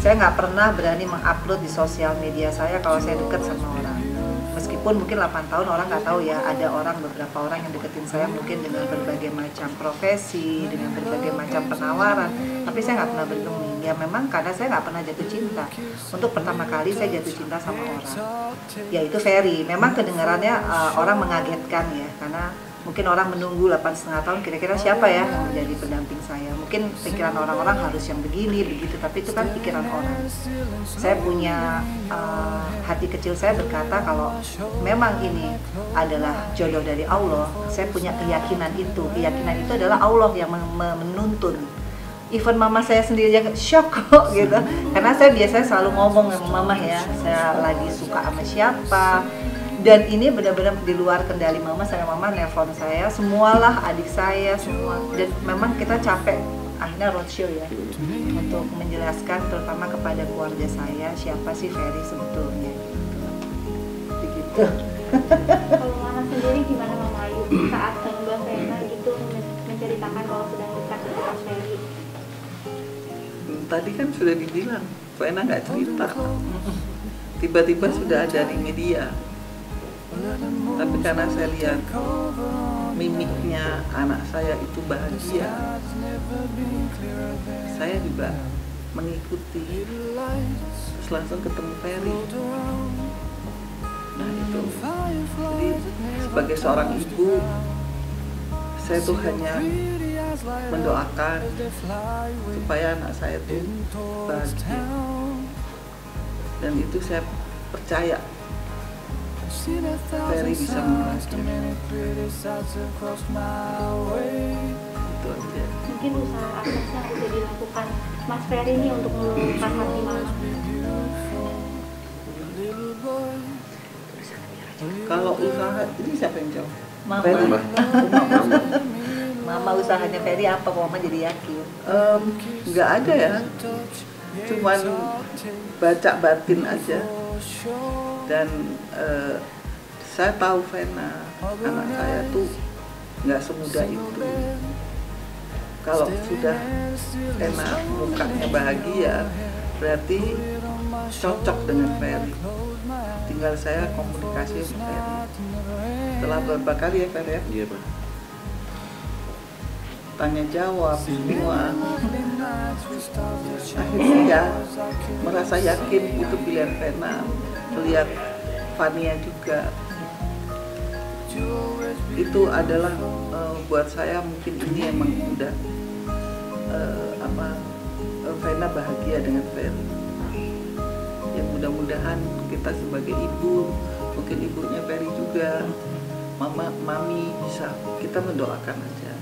Saya nggak pernah berani mengupload di sosial media saya kalau saya dekat sama orang. Meskipun mungkin 8 tahun orang nggak tahu ya, ada beberapa orang yang deketin saya mungkin dengan berbagai macam profesi, dengan berbagai macam penawaran, tapi saya nggak pernah bergeming. Ya memang karena saya nggak pernah jatuh cinta. Untuk pertama kali saya jatuh cinta sama orang, yaitu Ferry. Memang kedengarannya orang mengagetkan ya, karena mungkin orang menunggu 8,5 tahun kira-kira siapa ya yang menjadi pendamping saya. Mungkin pikiran orang-orang harus yang begini, begitu, tapi itu kan pikiran orang. Saya punya hati kecil saya berkata kalau memang ini adalah jodoh dari Allah. Saya punya keyakinan itu. Keyakinan itu adalah Allah yang menuntun. Even mama saya sendiri aja shock kok gitu. Karena saya biasanya selalu ngomong sama mama ya, saya lagi suka sama siapa. Dan ini benar-benar di luar kendali mama. Saya mama nelpon saya, semualah adik saya semua. Dan memang kita capek akhirnya roadshow ya untuk menjelaskan terutama kepada keluarga saya siapa sih Ferry sebetulnya. Begitu. Kalau mama sendiri gimana Mama Ayu saat Mbak Vena gitu menceritakan kalau sedang dekat dengan Mas Ferry? Tadi kan sudah dibilang Vena nggak cerita. Tiba-tiba sudah ada di media. Tapi karena saya lihat mimiknya anak saya itu bahagia, saya juga mengikuti, terus langsung ketemu Ferry. Nah itu, jadi sebagai seorang ibu, saya tuh hanya mendoakan supaya anak saya tuh bahagia, dan itu saya percaya Ferry bisa membahagiakan. Itu aja. Mungkin usaha apa sih yang bisa dilakukan Mas Ferry ini untuk meluluhkan hati Mama? Kalau usaha, ini siapa yang jawab? Mama. Ferry. Mama usahanya Ferry apa? Mama jadi yakin. Nggak ada ya, cuman baca batin aja. Dan saya tahu Vena, anak saya tuh nggak semudah itu. Kalau sudah Vena mukanya bahagia, berarti cocok dengan Ferry. Tinggal saya komunikasi sama Ferry. Setelah beberapa kali ya Ferry ya? Iya Pak. Tanya jawab semua. Akhirnya ya merasa yakin itu pilihan Vena. Melihat Fania juga, itu adalah buat saya mungkin ini emang udah Vena bahagia dengan Ferry. Ya mudah-mudahan kita sebagai ibu, mungkin ibunya Ferry juga, mami bisa, kita mendoakan aja.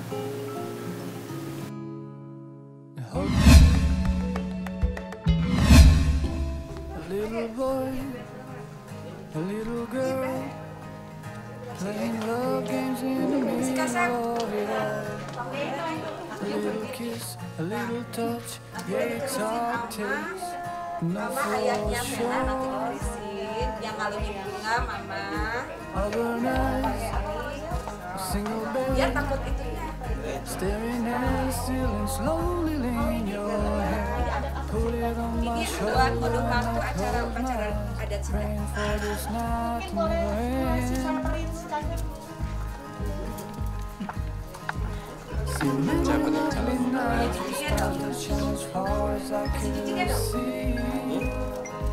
A little girl playing love games in the middle of it all. A little kiss, a little touch, yeah, it's our taste. No Ayahnya for Vena nanti sure. ditulisin yang ngalungin bunga Mama. Other nights, single Dia bed, takut itu ya. staring at the ceiling, slowly laying your head. Put it on my Ini buat shoulder unduh and mantu I acara close my upacara eyes, adat Sunda. praying for this night to end.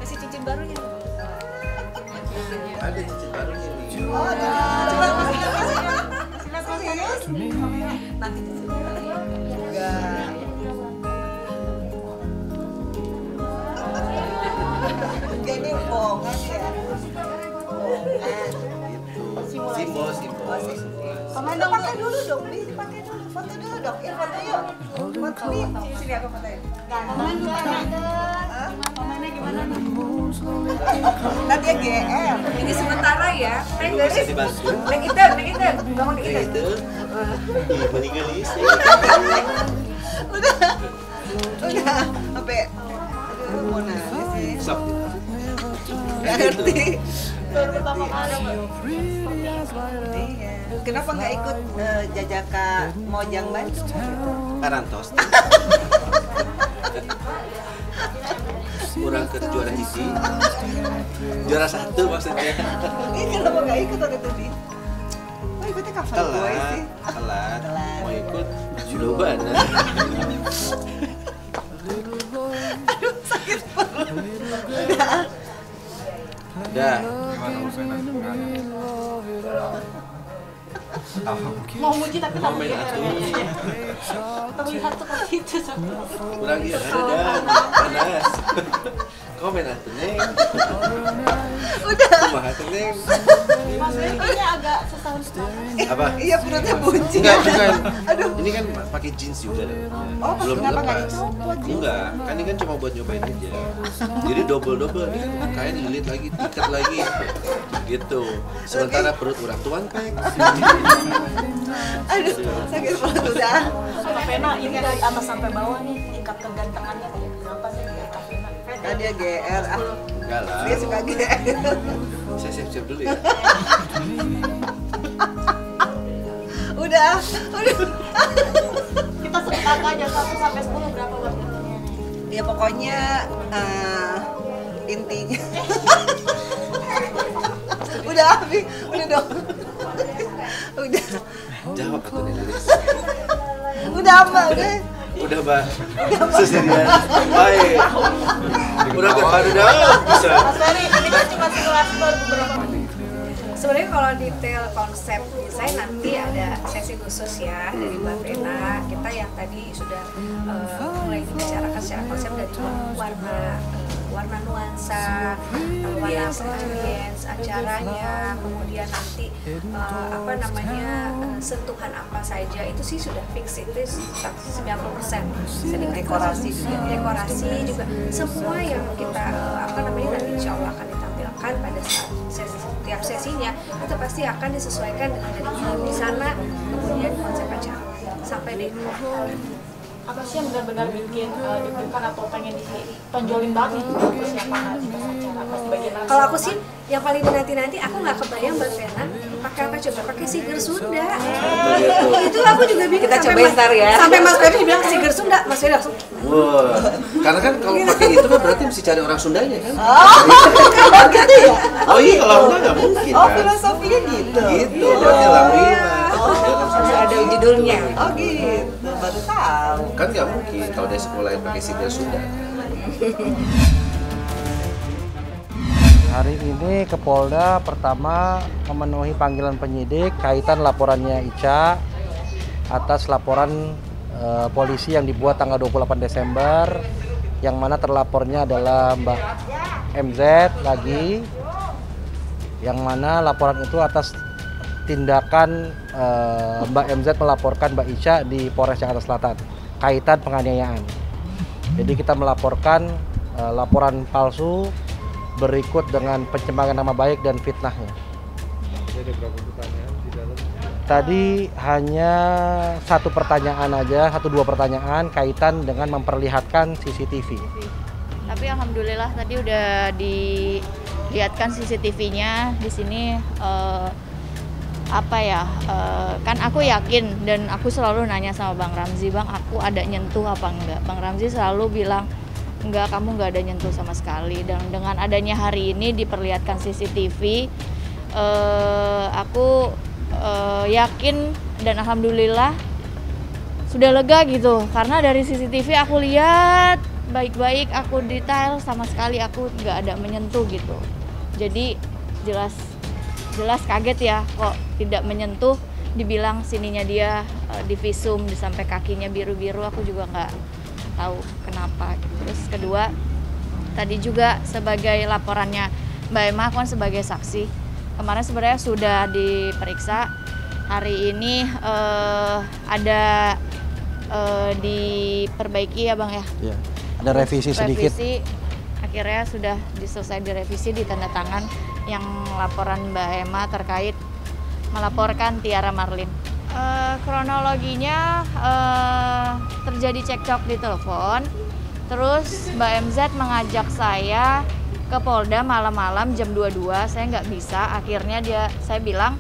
Kasih cincin barunya. Ada cincin barunya nih. Nanti cincin barunya. Jadi bohongan ya. Simbol. Pakai dulu dong, please dipakai dulu, foto dulu dong, foto yuk. Foto nih, sini aku fotoin. Pamannya gimana? Nanti ya GM. Ini sementara ya. Bisa dibantu. Neng itu, ngomong Kayak itu. itu. Ih, meninggal istri. Udah, sampai, aduh mau nangis sih. Sok. Gak ngerti. Baru pertama kali. Iya. Kenapa nggak ikut Jajaka Mojang Bandung? Parantos. orang ke juara hiji. Juara 1 maksudnya. Ini kenapa nggak ikut waktu itu di? Oh ikutnya cover boy sih. Telat. Mau ikut sudah bana. Aduh sakit perut. Udah. Mau muji tapi Mau tak main atuh. terlihat seperti itu. Kurang iya ada panas. Kau main atuh neng. Udah. Kumaha tuh neng? Mas Ferry kayaknya agak susah untuk Apa? Iya perutnya buncit. Enggak, bukan. Aduh. Ini kan pakai jeans juga. Oh, Belum kenapa nggak dilepas. dicopot jeans? Enggak, kan ini kan cuma buat nyobain aja. Jadi double ini kan kain lilit lagi, tiket lagi. Gitu. Sementara perut orang tuan kan. Aduh sakit perut udah. Kak Vena ini dari atas sampai bawah nih tingkat kegantengannya dia berapa sih dia Kak Vena? Nah, dia GR. Ah, Enggak lah. dia suka GR. Saya siap-siap dulu ya. Udah. kita sebut angka aja 1 sampai 10 berapa buat nilainya nih? Ya pokoknya intinya. Udah Abi, udah dong. Udah. Jawab atau Lilis? Udah Mbak, udah. Udah, Mbak. Seserian. Baik. Udah baru dah bisa. Mas Ferry ini kan cuma simulasi baru beberapa menit. Sebenarnya kalau detail konsep desain nanti ada sesi khusus ya dari Mbak Vena. Kita yang tadi sudah mulai dibicarakan secara konsep dari warna nuansa, warna ambience acaranya, kemudian nanti sentuhan apa saja itu sih sudah fix, itu 90%. Dekorasi juga. Dekorasi juga semua yang kita nanti insya Allah akan ditampilkan pada saat setiap sesinya itu pasti akan disesuaikan dengan dari di sana, kemudian konsep acara sampai deh. Apa sih yang benar-benar bikin deg-degan atau pengen ditonjolin banget nih persiapan nanti pas acara pas di bagian akhir? Kalau aku sih yang paling nanti aku nggak kebayang Mbak Vena pakai apa coba, pakai siger Sunda. Itu aku juga bingung. Kita cobain ntar ya. Sampai Mas Ferry bilang siger Sunda, Mas Ferry langsung. Wah, karena kan kalau pakai itu kan berarti mesti cari orang Sundanya kan? Oh gitu ya? Oh iya, kalau enggak nggak mungkin Oh kan? filosofinya gitu. Gitu, berarti alhamdulillah. Ada judulnya. Oh gitu, baru tahu. Kan nggak mungkin kalau dari sekolah yang pakai sigar Sunda. Hari ini ke Polda pertama memenuhi panggilan penyidik kaitan laporannya Ica atas laporan polisi yang dibuat tanggal 28 Desember yang mana terlapornya adalah Mbak MZ lagi, yang mana laporan itu atas tindakan Mbak MZ melaporkan Mbak Ica di Polres Jakarta Selatan kaitan penganiayaan. Jadi kita melaporkan laporan palsu berikut dengan pencemaran nama baik dan fitnahnya. Ada berapa pertanyaan di dalam? Tadi hanya satu pertanyaan aja, 1-2 pertanyaan kaitan dengan memperlihatkan CCTV. Tapi alhamdulillah tadi udah dilihatkan CCTV-nya di sini. Kan aku yakin dan aku selalu nanya sama Bang Ramzi, Bang aku ada nyentuh apa enggak? Bang Ramzi selalu bilang enggak, kamu enggak ada nyentuh sama sekali. Dan dengan adanya hari ini diperlihatkan CCTV, aku yakin dan alhamdulillah sudah lega gitu, karena dari CCTV aku lihat baik-baik, aku detail, sama sekali aku nggak ada menyentuh gitu. Jadi jelas kaget ya kok tidak menyentuh, dibilang sininya dia di visum sampai kakinya biru-biru, aku juga nggak tahu kenapa. Terus kedua, tadi juga sebagai laporannya Mbak Emma, aku kan sebagai saksi kemarin sebenarnya sudah diperiksa. Hari ini ada diperbaiki ya Bang ya. Ya, ada revisi sedikit. Akhirnya sudah selesai direvisi, ditanda tangan yang laporan Mbak Emma terkait melaporkan Tiara Marlin. Kronologinya terjadi cekcok di telepon, terus Mbak MZ mengajak saya ke Polda malam-malam jam 22, saya nggak bisa. Akhirnya saya bilang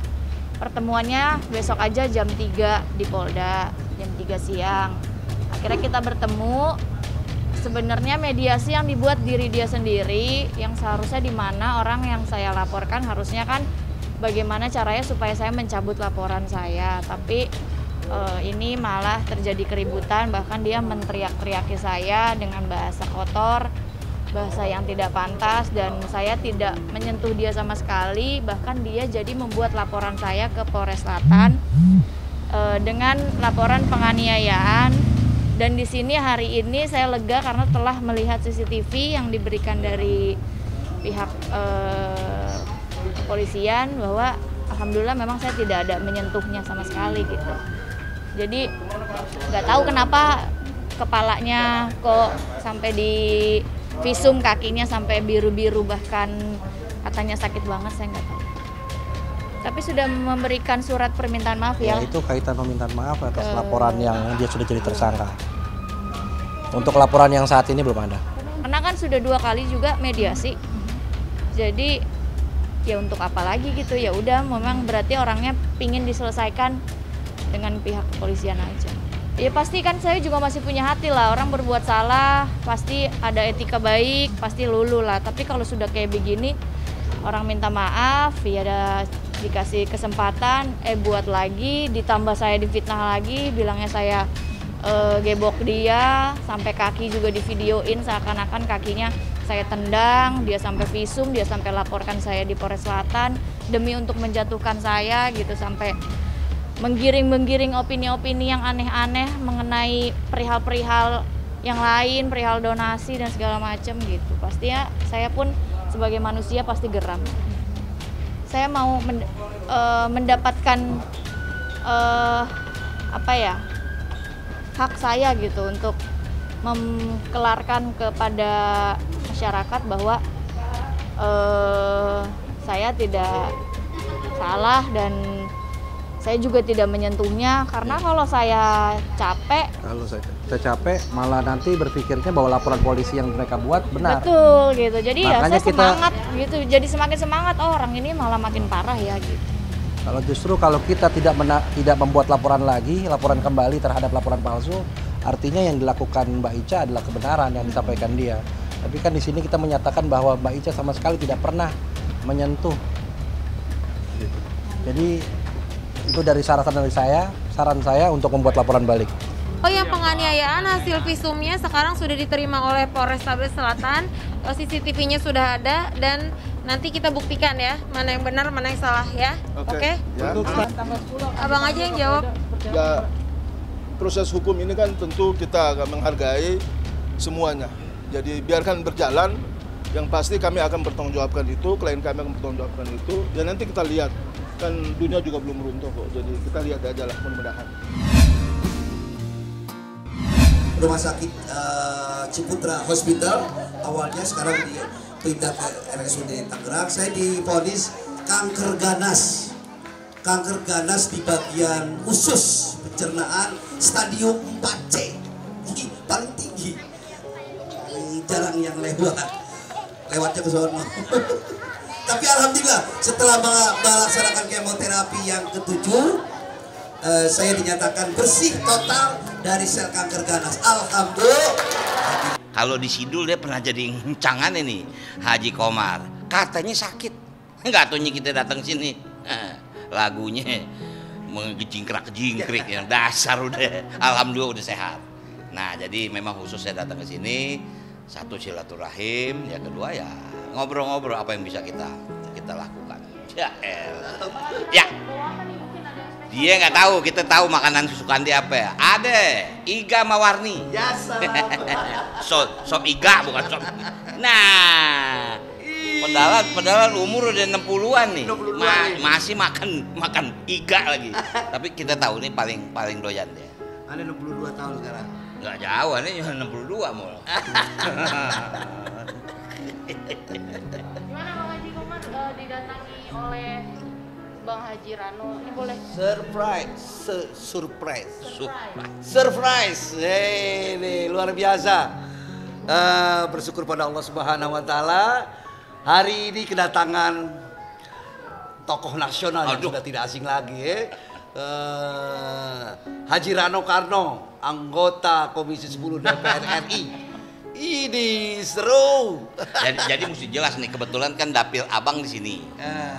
pertemuannya besok aja jam 3 di Polda, jam 3 siang. Akhirnya kita bertemu, sebenarnya mediasi yang dibuat diri dia sendiri, yang seharusnya di mana orang yang saya laporkan harusnya kan bagaimana caranya supaya saya mencabut laporan saya, tapi ini malah terjadi keributan, bahkan dia menteriak-teriaki saya dengan bahasa kotor, bahasa yang tidak pantas, dan saya tidak menyentuh dia sama sekali. Bahkan dia jadi membuat laporan saya ke Polres Selatan dengan laporan penganiayaan. Dan di sini hari ini saya lega karena telah melihat CCTV yang diberikan dari pihak kepolisian, bahwa alhamdulillah memang saya tidak ada menyentuhnya sama sekali gitu. Jadi nggak tahu kenapa kepalanya kok sampai di visum, kakinya sampai biru-biru, bahkan katanya sakit banget, saya nggak tahu. Tapi sudah memberikan surat permintaan maaf ya. Itu kaitan permintaan maaf atas laporan yang dia sudah jadi tersangka. Untuk laporan yang saat ini belum ada. Karena kan sudah 2 kali juga mediasi. Jadi ya untuk apa lagi gitu, ya udah memang berarti orangnya pingin diselesaikan dengan pihak kepolisian aja. Ya pasti kan saya juga masih punya hati lah, orang berbuat salah pasti ada etika baik, pasti lulu lah. Tapi kalau sudah kayak begini, orang minta maaf, ya ada dikasih kesempatan, buat lagi, ditambah saya difitnah lagi, bilangnya saya gebok dia, sampai kaki juga divideoin seakan-akan kakinya saya tendang, dia sampai visum, dia sampai laporkan saya di Polres Selatan demi untuk menjatuhkan saya gitu, sampai menggiring-menggiring opini-opini yang aneh-aneh mengenai perihal-perihal yang lain, perihal donasi dan segala macam gitu. Pastinya saya pun sebagai manusia pasti geram. Saya mau mendapatkan hak saya gitu untuk mengkelarkan kepada masyarakat bahwa saya tidak salah dan saya juga tidak menyentuhnya, karena kalau saya capek, malah nanti berpikirnya bahwa laporan polisi yang mereka buat benar. Betul gitu. Jadi makanya ya saya semangat gitu. Jadi semakin semangat, orang ini malah makin parah ya gitu. Kalau kita tidak membuat laporan lagi, laporan kembali terhadap laporan palsu, artinya yang dilakukan Mbak Ica adalah kebenaran yang disampaikan dia. Tapi kan di sini kita menyatakan bahwa Mbak Ica sama sekali tidak pernah menyentuh. Jadi itu dari saran saya untuk membuat laporan balik. Oh ya, penganiayaan hasil visumnya sekarang sudah diterima oleh Polrestabes Selatan, CCTV-nya sudah ada dan nanti kita buktikan ya mana yang benar mana yang salah ya. Oke? Ya. Abang aja yang jawab. Ya, proses hukum ini kan tentu kita akan menghargai semuanya. Jadi biarkan berjalan, yang pasti kami akan bertanggungjawabkan itu, klien kami akan bertanggungjawabkan itu, dan nanti kita lihat. Kan dunia juga belum runtuh kok, jadi kita lihat aja lah mudah-mudahan. Rumah sakit Ciputra Hospital awalnya, sekarang dipindah ke RSUD Tangerang. Saya divonis kanker ganas. Kanker ganas di bagian usus pencernaan stadium 4C. Ini paling tinggi. Jarang yang lewatnya ke sono. Tapi alhamdulillah setelah melaksanakan kemoterapi yang ke-7, saya dinyatakan bersih total dari sel kanker ganas. Alhamdulillah. Kalau di Sidul dia pernah jadi ngencangan ini Haji Komar. Katanya sakit. Enggak taunya kita datang sini. Lagunya mengjingkrak-jingkrik yang dasar udah. Alhamdulillah udah sehat. Nah, jadi memang khusus saya datang ke sini, satu silaturahim, yang kedua ya ngobrol-ngobrol apa yang bisa kita lakukan. Ya elah. Ya. Dia nggak tahu, kita tahu makanan kesukaan dia apa ya. Ada iga mawarni. Ya salah. Sop iga bukan sop. Nah, padahal umur udah 60-an nih. Masih makan iga lagi. Tapi kita tahu nih paling doyan dia. Ada 62 tahun sekarang. Nggak jauh, ini 62 mul. Gimana Bang Haji Komar didatangi oleh Bang Haji Rano? Ini boleh surprise. Ini luar biasa. Bersyukur pada Allah Subhanahu wa taala. Hari ini kedatangan tokoh nasional yang sudah tidak asing lagi Haji Rano Karno, anggota Komisi 10 DPR RI. Ini seru. Jadi mesti jelas nih, kebetulan kan dapil abang di sini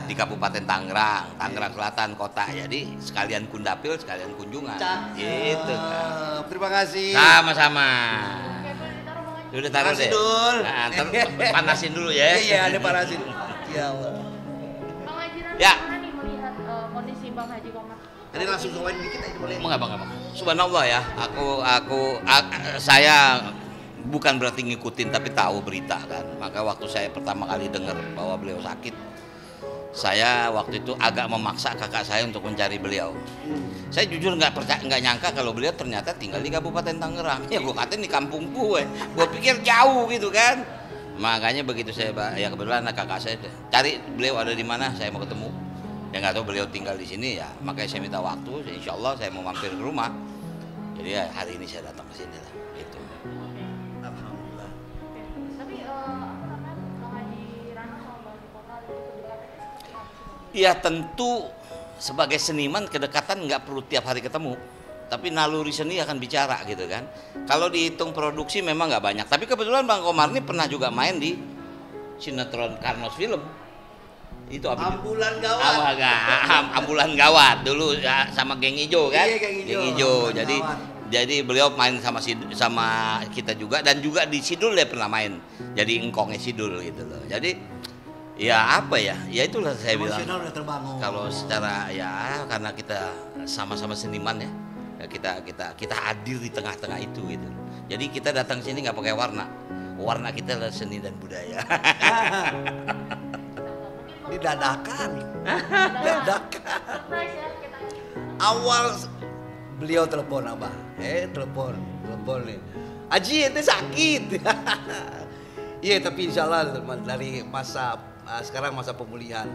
di Kabupaten Tangerang Selatan kota. Jadi sekalian kundapil, sekalian kunjungan. Gitu kan. Terima kasih. Sama-sama. Udah taruh deh. Dul. Nah, panasin dulu ya. Iya, ada panasin. Ya Allah. Bang Haji Rano Ya. gimana nih melihat kondisi Bang Haji Komar? Tadi langsung ngawain dikit aja boleh. Enggak. Subhanallah ya. Saya bukan berarti ngikutin tapi tahu berita kan. Maka waktu saya pertama kali dengar bahwa beliau sakit, saya waktu itu agak memaksa kakak saya untuk mencari beliau. Saya jujur nggak nyangka kalau beliau ternyata tinggal di Kabupaten Tangerang. Ya gue katain di kampung gue pikir jauh gitu kan. Makanya begitu saya ya kebetulan kakak saya cari beliau ada di mana, saya mau ketemu. Ya nggak tahu beliau tinggal di sini ya, makanya saya minta waktu. Insya Allah saya mau mampir ke rumah. Jadi ya hari ini saya datang ke sini lah. Gitu. Alhamdulillah. Tapi Bang Haji Rano sama Bang Haji Komar itu dekat? Ya tentu sebagai seniman kedekatan nggak perlu tiap hari ketemu, tapi naluri seni akan bicara gitu kan. Kalau dihitung produksi memang nggak banyak, tapi kebetulan Bang Komar ini pernah juga main di sinetron Karnos Film. Itu Ambulan Gawat. Ambulan Gawat dulu ya, sama Geng Ijo kan. Iya, Geng Ijo. Jadi beliau main sama kita juga, dan juga di Sidul dia pernah main. Jadi engkongnya Sidul gitu loh. Jadi ya apa ya? Ya itulah saya bilang. Emosional udah terbangun. Kalau secara ya karena kita sama-sama seniman ya. Kita hadir di tengah-tengah itu gitu. Jadi kita datang sini nggak pakai warna. Warna kita adalah seni dan budaya. Dadakan. Awal beliau telepon abah, telepon nih. Aji itu sakit. Iya tapi insya Allah dari masa sekarang masa pemulihan.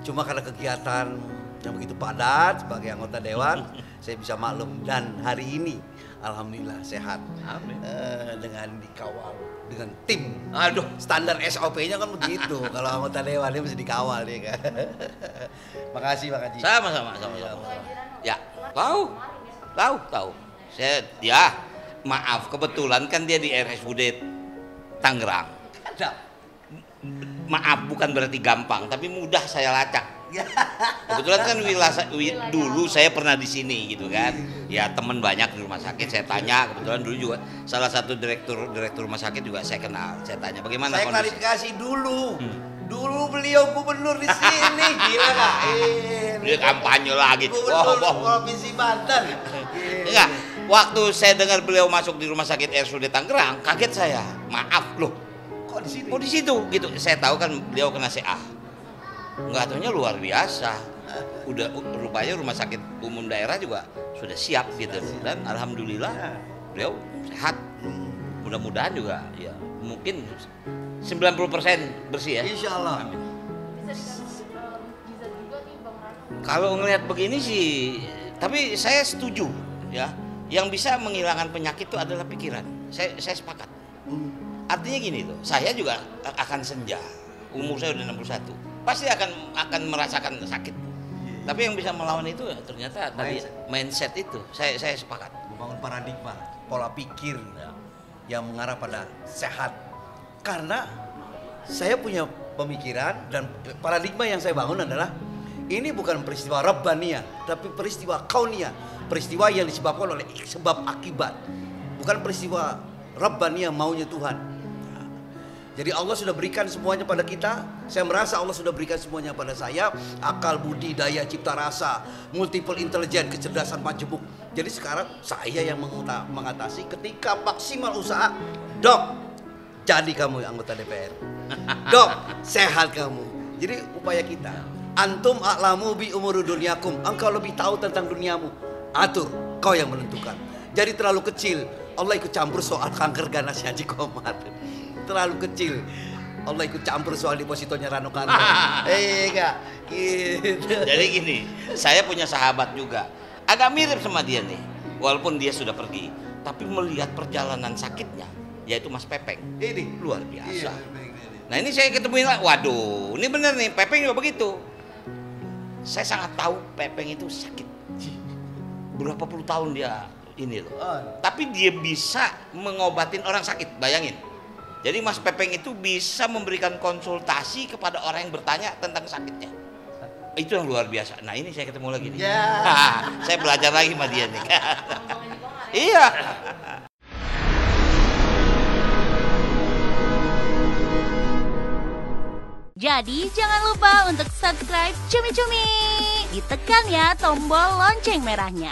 Cuma karena kegiatan yang begitu padat sebagai anggota dewan, saya bisa maklum dan hari ini alhamdulillah sehat. Amin. Dengan dikawal dengan tim. Aduh, standar SOP-nya kan begitu. Kalau anggota dewan dia mesti dikawal ya kan. Makasih Bang Haji. Sama-sama. Ya, tahu. Saya ya maaf kebetulan kan dia di RSUD Tangerang. Maaf bukan berarti gampang, tapi mudah saya lacak. Kebetulan kan dulu saya pernah di sini gitu kan. Ya teman banyak di rumah sakit, saya tanya. Kebetulan dulu juga salah satu direktur rumah sakit juga saya kenal. Saya tanya bagaimana saya kondisi. klarifikasi dulu. Dulu beliau gubernur di sini, gila nggak? Dia kampanye lagi. Gubernur Provinsi Banten. Enggak, waktu saya dengar beliau masuk di rumah sakit RSUD Tangerang, kaget saya. Maaf loh. Kok di sini? Kok di situ gitu. Saya tahu kan beliau kena CA. Nggak tahunya luar biasa. Udah rupanya rumah sakit umum daerah juga sudah siap gitu. Dan alhamdulillah beliau sehat. Mudah-mudahan juga ya mungkin 90% bersih ya. Insya Allah. Amin. Bisa dikatakan mukjizat juga nih Bang Rano. Kalau ngelihat begini sih, tapi saya setuju ya. Yang bisa menghilangkan penyakit itu adalah pikiran. Saya sepakat. Artinya gini tuh, saya juga akan senja. Umur saya udah 61. Pasti akan merasakan sakit. Tapi yang bisa melawan itu ternyata tadi mindset itu. Saya sepakat. Membangun paradigma, pola pikir yang mengarah pada sehat. Karena saya punya pemikiran dan paradigma yang saya bangun adalah ini bukan peristiwa Rabbaniyah, tapi peristiwa Kauniyah, peristiwa yang disebabkan oleh sebab akibat, bukan peristiwa Rabbaniyah maunya Tuhan. Jadi Allah sudah berikan semuanya pada kita. Saya merasa Allah sudah berikan semuanya pada saya. Akal, budi, daya, cipta rasa, multiple intelligence, kecerdasan majemuk. Jadi sekarang saya yang mengatasi ketika maksimal usaha. Dok, jadi kamu anggota DPR. Dok, sehat kamu. Jadi upaya kita. Antum a'lamu bi umuri dunyakum. Engkau lebih tahu tentang duniamu. Atur, kau yang menentukan. Jadi terlalu kecil. Allah ikut campur soal kanker ganas Haji Komar. Terlalu kecil. Allah ikut campur soal depositonya Rano Karno. Enggak. Gitu. Jadi gini, saya punya sahabat juga. Agak mirip sama dia nih. Walaupun dia sudah pergi, tapi melihat perjalanan sakitnya, yaitu Mas Pepeng. Ini luar biasa. Nah ini saya ketemuin lah, waduh, ini bener nih, Pepeng juga begitu. Saya sangat tahu Pepeng itu sakit. Berapa puluh tahun dia ini loh. Tapi dia bisa mengobatin orang sakit, bayangin. Jadi Mas Pepeng itu bisa memberikan konsultasi kepada orang yang bertanya tentang sakitnya. Itu yang luar biasa. Nah ini saya ketemu lagi nih. Saya belajar lagi sama dia nih. Iya. Jadi jangan lupa untuk subscribe Cumi Cumi. Ditekan ya tombol lonceng merahnya.